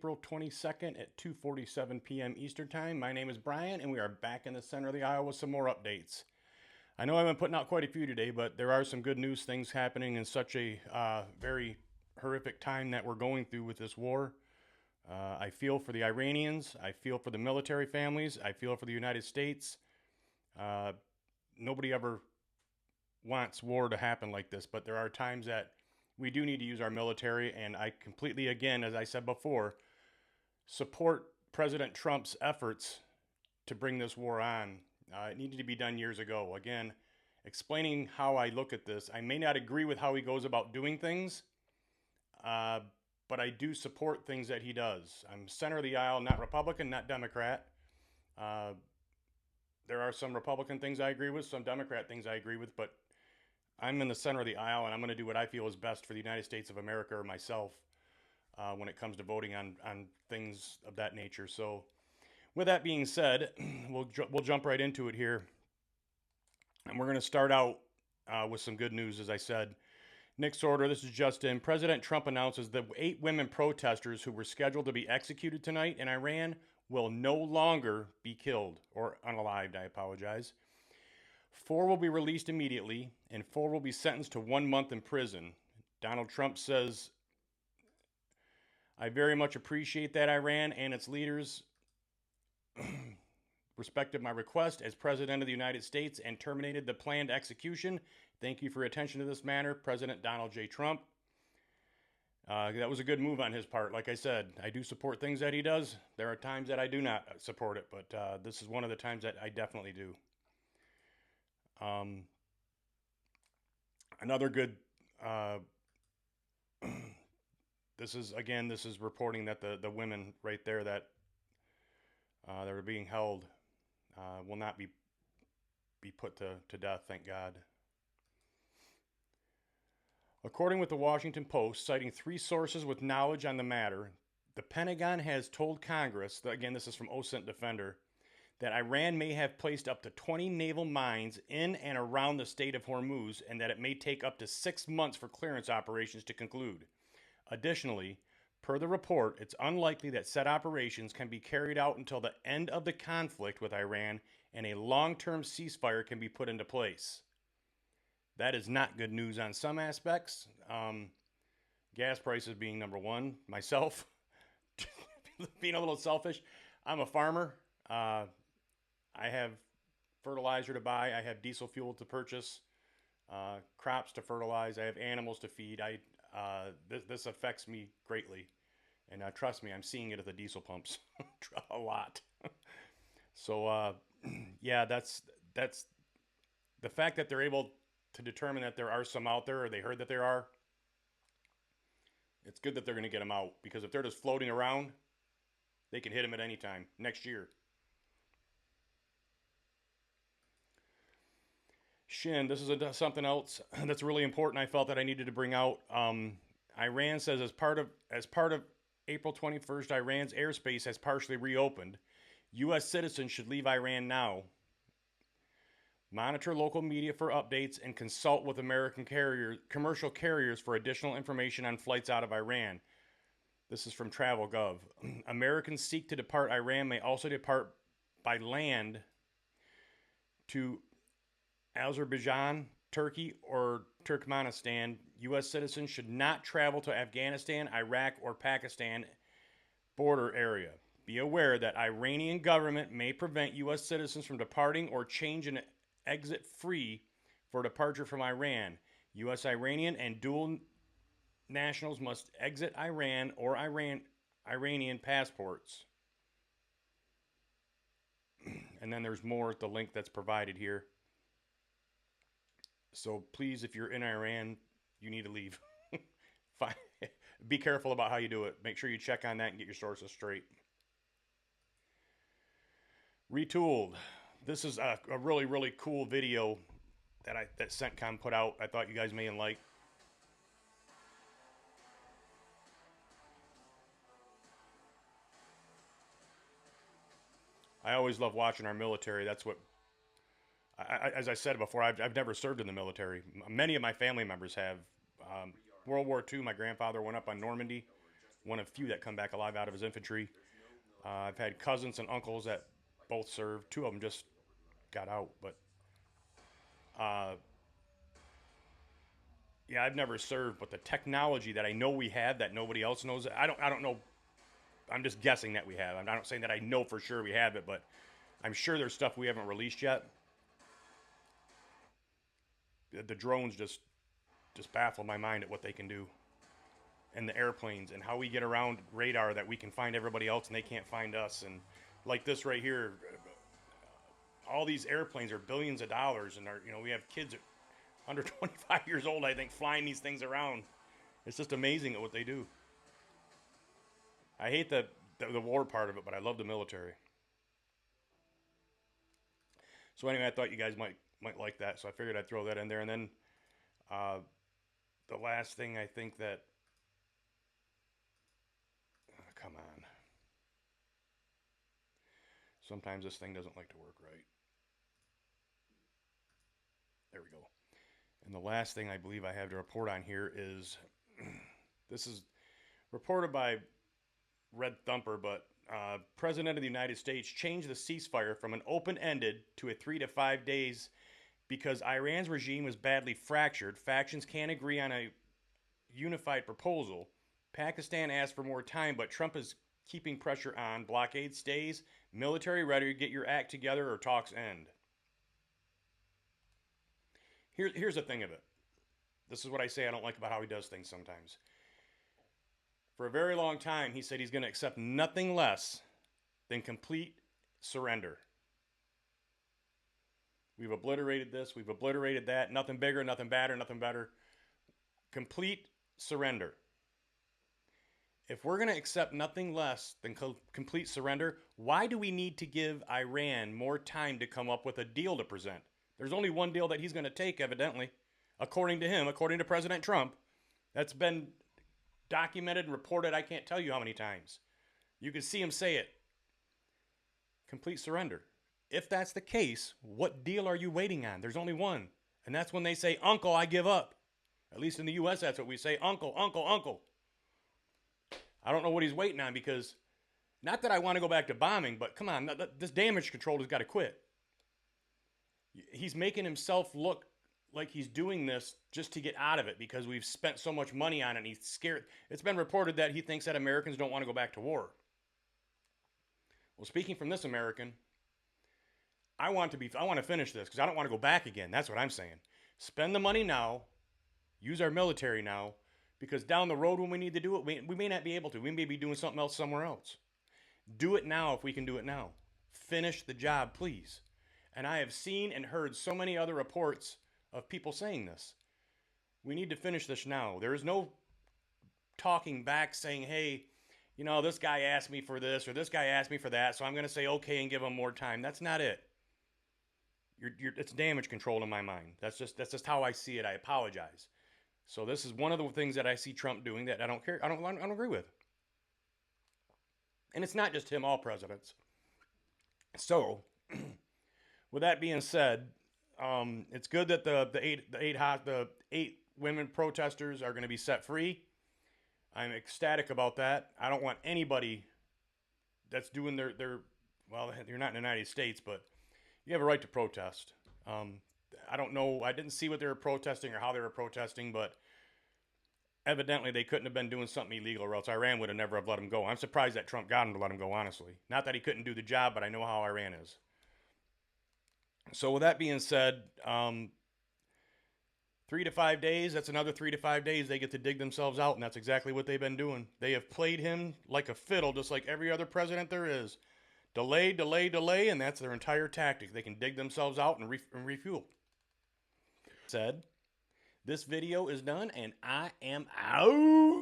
April 22nd at 2:47 p.m. Eastern Time. My name is Brian, and we are back in the center of the aisle with some more updates. I know I've been putting out quite a few today, but there are some good news things happening in such a very horrific time that we're going through with this war. I feel for the Iranians. I feel for the military families. I feel for the United States. Nobody ever wants war to happen like this, but there are times that we do need to use our military, and I completely, again, as I said before, support President Trump's efforts to bring this war on. It needed to be done years ago. Again, explaining how I look at this, I may not agree with how he goes about doing things, but I do support things that he does. I'm center of the aisle, not Republican, not Democrat. There are some Republican things I agree with, some Democrat things I agree with, but I'm in the center of the aisle, and I'm going to do what I feel is best for the United States of America or myself when it comes to voting on things of that nature. So with that being said, we'll jump right into it here. And we're going to start out with some good news, as I said. Nick's order, this is Justin. President Trump announces that 8 women protesters who were scheduled to be executed tonight in Iran will no longer be killed, or unalived, I apologize. 4 will be released immediately, and 4 will be sentenced to 1 month in prison. Donald Trump says, I very much appreciate that Iran and its leaders respected my request as President of the United States and terminated the planned execution. Thank you for your attention to this matter, President Donald J. Trump. That was a good move on his part. Like I said, I do support things that he does. There are times that I do not support it, but this is one of the times that I definitely do. Another good, this is reporting that the women right there that are being held will not be put to death, thank God. According with the Washington Post, citing 3 sources with knowledge on the matter, the Pentagon has told Congress, again this is from OSINT Defender, that Iran may have placed up to 20 naval mines in and around the Strait of Hormuz, and that it may take up to 6 months for clearance operations to conclude. Additionally, per the report, it's unlikely that said operations can be carried out until the end of the conflict with Iran and a long-term ceasefire can be put into place. That is not good news on some aspects. Gas prices being number one. Myself, being a little selfish, I'm a farmer. I have fertilizer to buy. I have diesel fuel to purchase, crops to fertilize. I have animals to feed. This affects me greatly. And trust me, I'm seeing it at the diesel pumps a lot. So, yeah, that's the fact that they're able to determine that there are some out there, or they heard that there are. It's good that they're going to get them out, because if they're just floating around, they can hit them at any time next year. Shin, this is something else that's really important. I felt that I needed to bring out. Iran says as part of April 21st, Iran's airspace has partially reopened. U.S. citizens should leave Iran now. Monitor local media for updates and consult with American commercial carriers for additional information on flights out of Iran. This is from TravelGov. Americans seek to depart Iran may also depart by land to Azerbaijan, Turkey, or Turkmenistan. U.S. citizens should not travel to Afghanistan, Iraq, or Pakistan border area. Be aware that Iranian government may prevent U.S. citizens from departing or change an exit free for departure from Iran. U.S. Iranian and dual nationals must exit Iran or Iranian passports. And then there's more at the link that's provided here. So please, if you're in Iran, you need to leave. Fine. Be careful about how you do it. Make sure you check on that and get your sources straight. Retooled. This is a really, really cool video that CENTCOM put out. I thought you guys may like. I always love watching our military. That's what, as I said before, I've never served in the military. Many of my family members have. World War II, my grandfather went up on Normandy. one of few that come back alive out of his infantry. I've had cousins and uncles that both served. Two of them just got out, but yeah, I've never served. But the technology that I know we have that nobody else knows, I don't know. I'm just guessing that we have. I'm not saying that I know for sure we have it, but I'm sure there's stuff we haven't released yet. The drones just baffle my mind at what they can do. And the airplanes and how we get around radar that we can find everybody else and they can't find us. And like this right here, all these airplanes are billions of dollars, and we have kids under 25 years old, I think, flying these things around. It's just amazing at what they do. I hate the war part of it, but I love the military. So anyway, I thought you guys might like that, so I figured I'd throw that in there. And then the last thing I think that, come on. Sometimes this thing doesn't like to work right. There we go. And the last thing I believe I have to report on here is, this is reported by Red Thumper, but President of the United States changed the ceasefire from an open-ended to a 3 to 5 days because Iran's regime was badly fractured. Factions can't agree on a unified proposal. Pakistan asked for more time, but Trump is keeping pressure on. Blockade stays. Military ready. Get your act together or talks end. Here's the thing of it. This is what I say I don't like about how he does things sometimes. For a very long time, he said he's going to accept nothing less than complete surrender. We've obliterated this. We've obliterated that. Nothing bigger, nothing badder, nothing better. Complete surrender. If we're going to accept nothing less than complete surrender, why do we need to give Iran more time to come up with a deal to present? There's only one deal that he's going to take, evidently, according to him, according to President Trump. That's been documented and reported I can't tell you how many times. You can see him say it. Complete surrender. If that's the case, what deal are you waiting on? There's only one. And that's when they say, "Uncle, I give up." At least in the U.S., that's what we say. Uncle, uncle, uncle. I don't know what he's waiting on, because not that I want to go back to bombing, but come on, this damage control has got to quit. He's making himself look like he's doing this just to get out of it because we've spent so much money on it and he's scared. It's been reported that he thinks that Americans don't want to go back to war. Well, speaking from this American, I want to finish this because I don't want to go back again. That's what I'm saying. Spend the money now, use our military now, because down the road when we need to do it, we may not be able to. We may be doing something else somewhere else. Do it now if we can do it now. Finish the job, please. And I have seen and heard so many other reports of people saying this. We need to finish this now. There is no talking back saying, hey, this guy asked me for this or this guy asked me for that, so I'm going to say okay and give him more time. That's not it. It's damage control in my mind. That's just how I see it. I apologize. So this is one of the things that I see Trump doing that I don't care. I don't agree with. And it's not just him. All presidents. So, with that being said, it's good that the eight women protesters are going to be set free. I'm ecstatic about that. I don't want anybody that's doing their well, you're not in the United States, but you have a right to protest. I don't know. I didn't see what they were protesting or how they were protesting, but evidently they couldn't have been doing something illegal, or else Iran would have never have let them go. I'm surprised that Trump got him to let him go, honestly. Not that he couldn't do the job, but I know how Iran is. So with that being said, 3 to 5 days, that's another 3 to 5 days they get to dig themselves out, and that's exactly what they've been doing. They have played him like a fiddle, just like every other president there is. Delay, delay, delay, and that's their entire tactic. They can dig themselves out and refuel. Said, this video is done, and I am out.